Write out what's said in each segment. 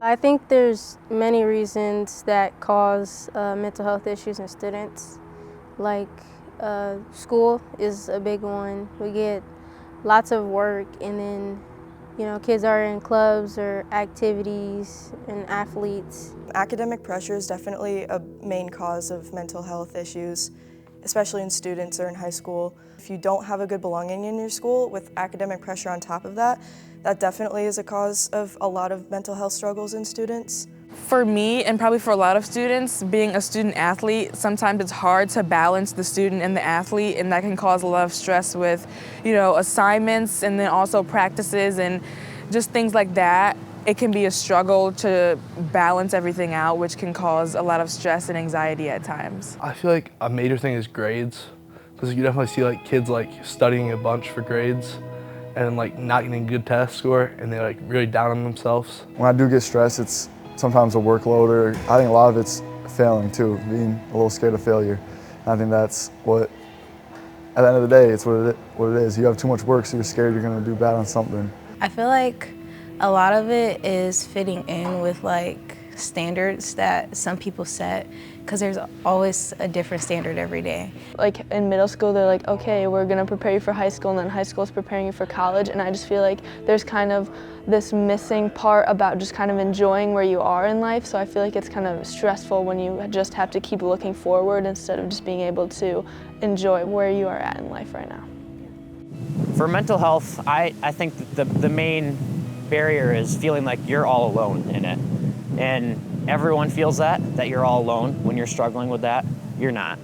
I think there's many reasons that cause mental health issues in students. Like school is a big one. We get lots of work, and then kids are in clubs or activities and athletes. Academic pressure is definitely a main cause of mental health issues, especially in students or in high school. If you don't have a good belonging in your school with academic pressure on top of that, that definitely is a cause of a lot of mental health struggles in students. For me, and probably for a lot of students, being a student athlete, sometimes it's hard to balance the student and the athlete, and that can cause a lot of stress with, assignments and then also practices and just things like that. It can be a struggle to balance everything out, which can cause a lot of stress and anxiety at times. I feel like a major thing is grades, because you definitely see kids studying a bunch for grades and not getting a good test score, and they're really down on themselves. When I do get stressed, it's sometimes a workload, or I think a lot of it's failing too, being a little scared of failure. And I think that's what, at the end of the day, it's what it is. You have too much work, so you're scared you're gonna do bad on something. I feel like a lot of it is fitting in with standards that some people set, because there's always a different standard every day. Like in middle school, they're like, okay, we're gonna prepare you for high school, and then high school is preparing you for college, and I just feel like there's kind of this missing part about just kind of enjoying where you are in life, so I feel like it's kind of stressful when you just have to keep looking forward instead of just being able to enjoy where you are at in life right now. For mental health, I think that the main barrier is feeling like you're all alone in it. And everyone feels that you're all alone when you're struggling with that. You're not.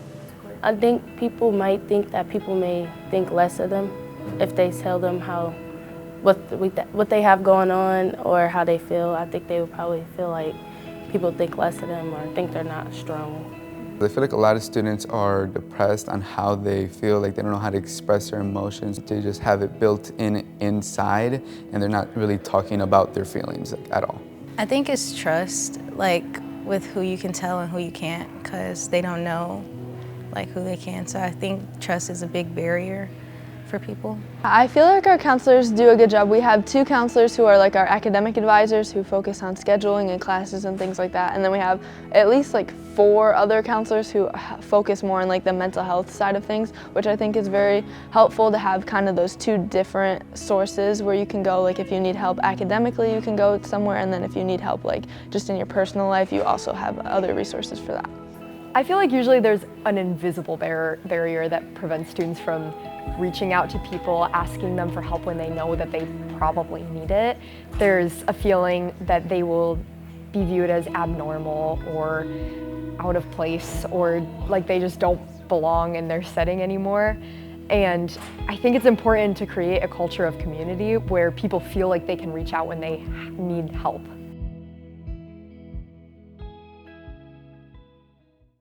I think people might think that people may think less of them if they tell them what they have going on or how they feel. I think they would probably feel like people think less of them or think they're not strong. I feel like a lot of students are depressed on how they feel, like they don't know how to express their emotions. They just have it built inside, and they're not really talking about their feelings at all. I think it's trust, with who you can tell and who you can't, because they don't know who they can. So I think trust is a big barrier for people. I feel like our counselors do a good job. We have 2 counselors who are our academic advisors who focus on scheduling and classes and things like that. And then we have at least 4 other counselors who focus more on the mental health side of things, which I think is very helpful to have kind of those 2 different sources where you can go, if you need help academically, you can go somewhere, and then if you need help just in your personal life, you also have other resources for that. I feel like usually there's an invisible barrier that prevents students from reaching out to people, asking them for help when they know that they probably need it. There's a feeling that they will be viewed as abnormal or out of place, or they just don't belong in their setting anymore. And I think it's important to create a culture of community where people feel like they can reach out when they need help.